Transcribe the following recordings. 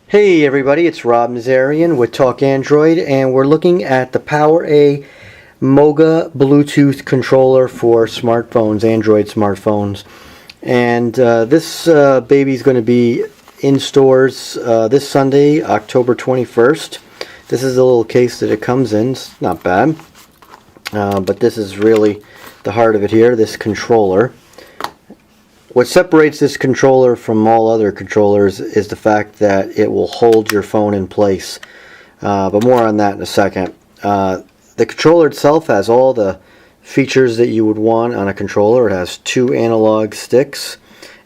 Hey everybody, it's Rob Nazarian with Talk Android, and we're looking at the PowerA MOGA Bluetooth controller for smartphones, Android smartphones. And this baby is going to be in stores this Sunday, October 21st. This is the little case that it comes in. It's not bad, but this is really the heart of it here, this controller. What separates this controller from all other controllers is the fact that it will hold your phone in place. But more on that in a second. The controller itself has all the features that you would want on a controller. It has two analog sticks,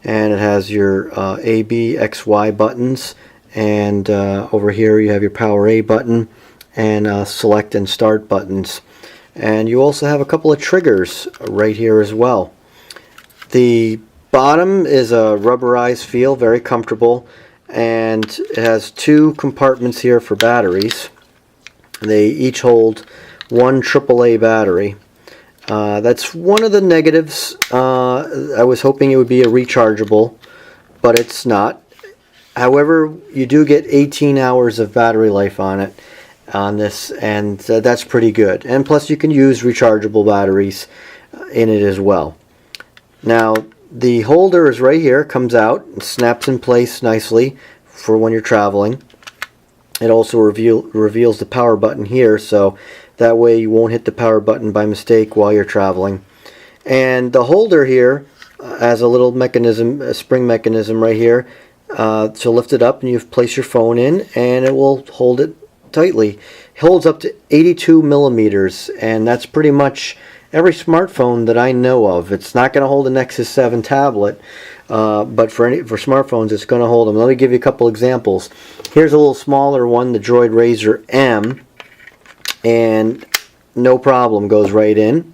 and it has your A, B, X, Y buttons. And over here you have your PowerA button and select and start buttons. And you also have a couple of triggers right here as well. The bottom is a rubberized feel, very comfortable, and it has two compartments here for batteries. They each hold one AAA battery. That's one of the negatives. I was hoping it would be a rechargeable, but it's not. However, you do get 18 hours of battery life on this, and that's pretty good. And plus you can use rechargeable batteries in it as well. Now, the holder is right here, comes out and snaps in place nicely for when you're traveling. It also reveals the power button here, so that way you won't hit the power button by mistake while you're traveling. And the holder here has a little mechanism, a spring mechanism right here, to lift it up and you place your phone in and it will hold it tightly. It holds up to 82 millimeters, and that's pretty much every smartphone that I know of. It's not going to hold a Nexus 7 tablet, but for smartphones it's going to hold them. Let me give you a couple examples. Here's a little smaller one, the Droid Razr M, and no problem, goes right in.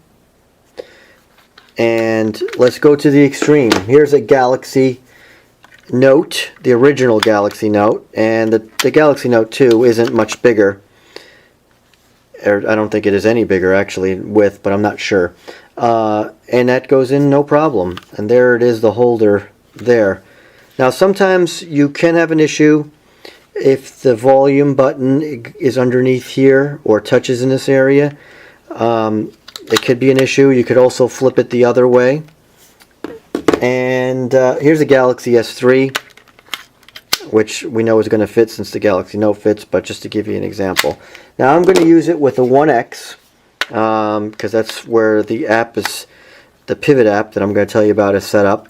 And let's go to the extreme. Here's a Galaxy Note, the original Galaxy Note, and the Galaxy Note 2 isn't much bigger. I don't think it is any bigger actually in width, but I'm not sure. And that goes in no problem. And there it is, the holder there. Now sometimes you can have an issue if the volume button is underneath here or touches in this area. It could be an issue. You could also flip it the other way. And here's a Galaxy S3, which we know is going to fit since the Galaxy Note fits, but just to give you an example. Now I'm going to use it with the 1X because that's where the app is, the Pivot app that I'm going to tell you about is set up.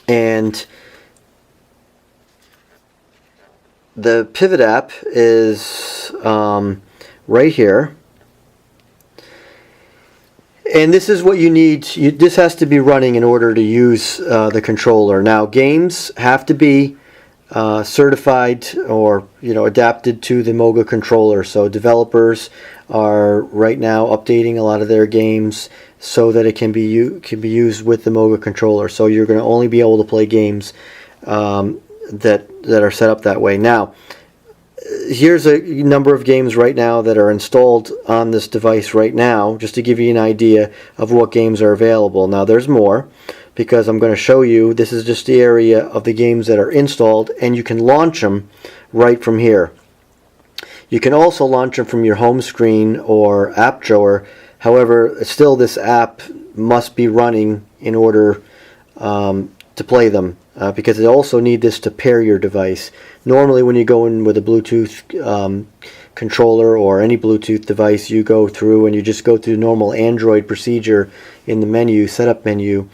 And the Pivot app is right here. And this is what you need. This has to be running in order to use the controller. Now games have to be certified or adapted to the MOGA controller. So developers are right now updating a lot of their games so that it can be used with the MOGA controller. So you're going to only be able to play games that are set up that way. Now, here's a number of games right now that are installed on this device right now, just to give you an idea of what games are available. Now there's more, because I'm going to show you, this is just the area of the games that are installed, and you can launch them right from here. You can also launch them from your home screen or app drawer. However, still this app must be running in order to play them, because they also need this to pair your device. Normally when you go in with a Bluetooth controller or any Bluetooth device, you go through and you just go through normal Android procedure in the menu, setup menu,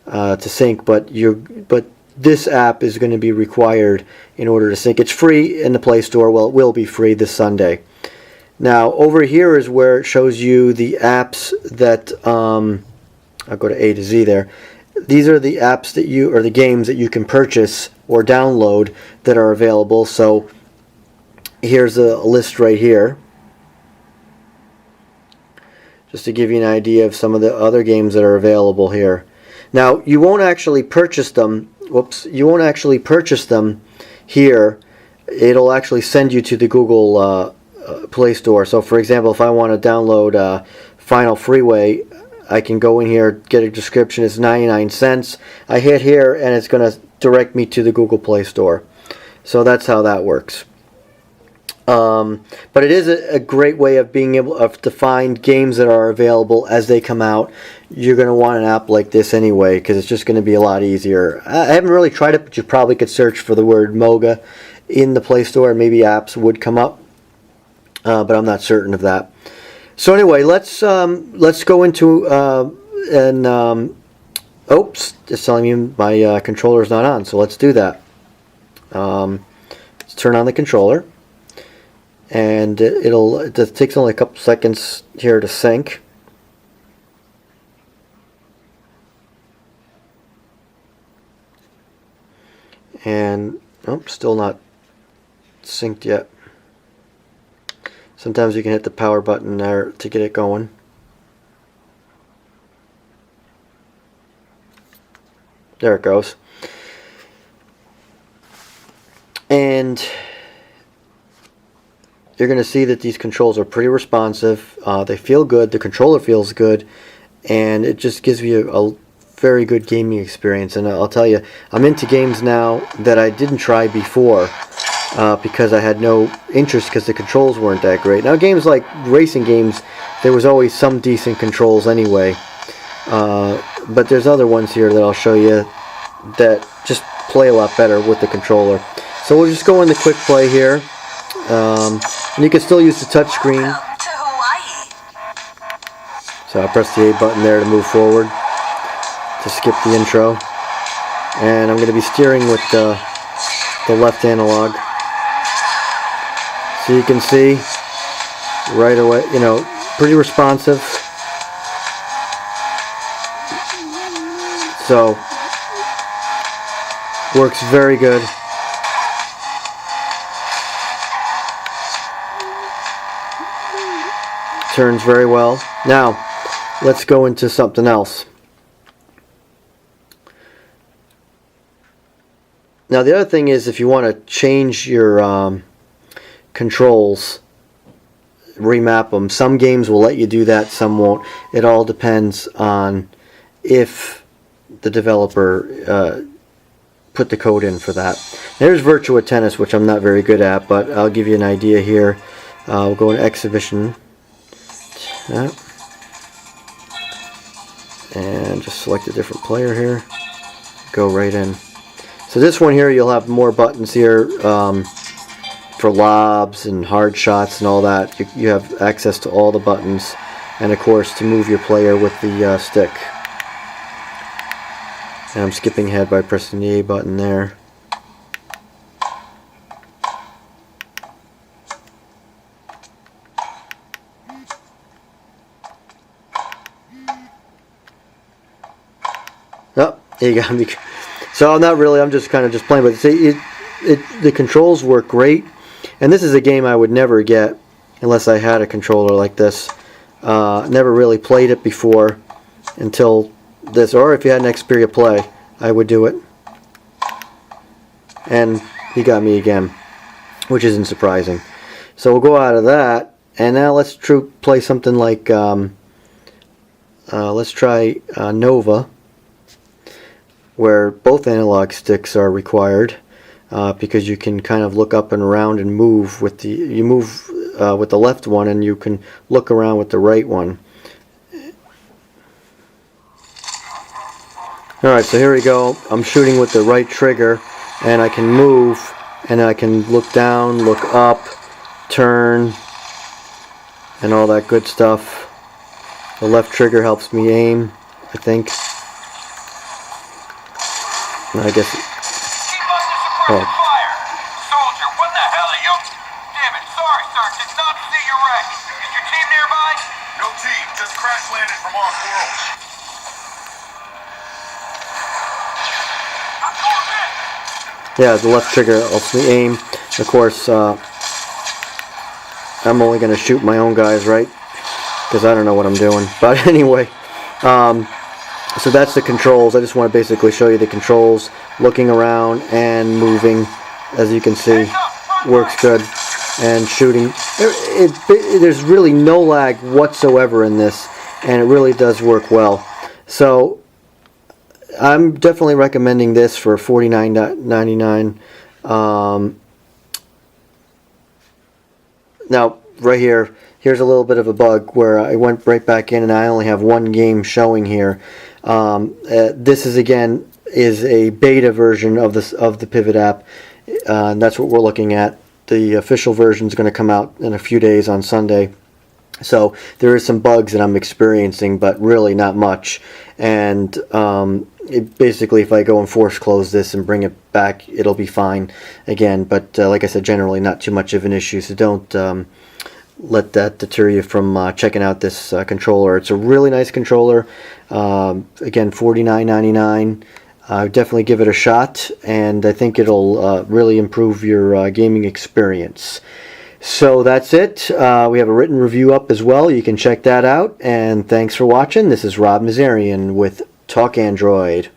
to sync, but this app is going to be required in order to sync. It's free in the Play Store. Well, it will be free this Sunday. Now over here is where it shows you the apps that I'll go to A to Z there. These are the apps that the games that you can purchase or download that are available. So here's a list right here, just to give you an idea of some of the other games that are available here. Now you won't actually purchase them. You won't actually purchase them here. It'll actually send you to the Google Play Store. So for example, if I want to download Final Freeway, I can go in here, get a description. It's 99 cents. I hit here and it's going to direct me to the Google Play Store. So that's how that works. But it is a great way of being able to find games that are available as they come out. You're going to want an app like this anyway, because it's just going to be a lot easier. I haven't really tried it, but you probably could search for the word MOGA in the Play Store, and maybe apps would come up, but I'm not certain of that. So anyway, let's go into oops, it's telling me my controller's not on, so let's do that. Let's turn on the controller. And it takes only a couple seconds here to sync. And still not synced yet. Sometimes you can hit the power button there to get it going. There it goes. And you're going to see that these controls are pretty responsive. They feel good. The controller feels good. And it just gives you a very good gaming experience. And I'll tell you, I'm into games now that I didn't try before because I had no interest because the controls weren't that great. Now, games like racing games, there was always some decent controls anyway. But there's other ones here that I'll show you that just play a lot better with the controller. So we'll just go into quick play here. And you can still use the touch screen. So I press the A button there to move forward, to skip the intro. And I'm going to be steering with the left analog. So you can see right away, pretty responsive. So, works very good. Turns very well. Now, let's go into something else. Now, the other thing is, if you want to change your controls, remap them, some games will let you do that, some won't. It all depends on if the developer put the code in for that. There's Virtua Tennis, which I'm not very good at, but I'll give you an idea here. We'll go into Exhibition. And just select a different player here. Go right in. So this one here, you'll have more buttons here for lobs and hard shots and all that. You have access to all the buttons, and of course to move your player with the stick. And I'm skipping ahead by pressing the A button there. Oh, you got me. So I'm just kind of playing, but see, the controls work great, and this is a game I would never get unless I had a controller like this. Never really played it before until this, or if you had an Xperia Play, I would do it. And he got me again, which isn't surprising. So we'll go out of that, and now let's play something like let's try Nova, where both analog sticks are required, because you can kind of look up and around and move with the left one, and you can look around with the right one. Alright, so here we go. I'm shooting with the right trigger, and I can move, and I can look down, look up, turn, and all that good stuff. The left trigger helps me aim, I think. I guess. Oh. Soldier, what the hell are you? Damn it, sorry, sir. Did not see your wreck. Is your team nearby? No team, just crash landed from off-world. Yeah, the left trigger helps me aim. Of course, I'm only going to shoot my own guys, right? Because I don't know what I'm doing. But anyway, so that's the controls. I just want to basically show you the controls. Looking around and moving, as you can see, works good. And shooting. There's really no lag whatsoever in this, and it really does work well. So I'm definitely recommending this for $49.99. Now, right here, here's a little bit of a bug where I went right back in and I only have one game showing here. This is again is a beta version of the Pivot app, and that's what we're looking at. The official version is going to come out in a few days on Sunday. So there is some bugs that I'm experiencing, but really not much. And basically, if I go and force close this and bring it back, it'll be fine again. But like I said, generally not too much of an issue. So don't let that deter you from checking out this controller. It's a really nice controller. Again, $49.99. Definitely give it a shot, and I think it'll really improve your gaming experience. So that's it. We have a written review up as well. You can check that out. And thanks for watching. This is Rob Mazarian with Talk Android.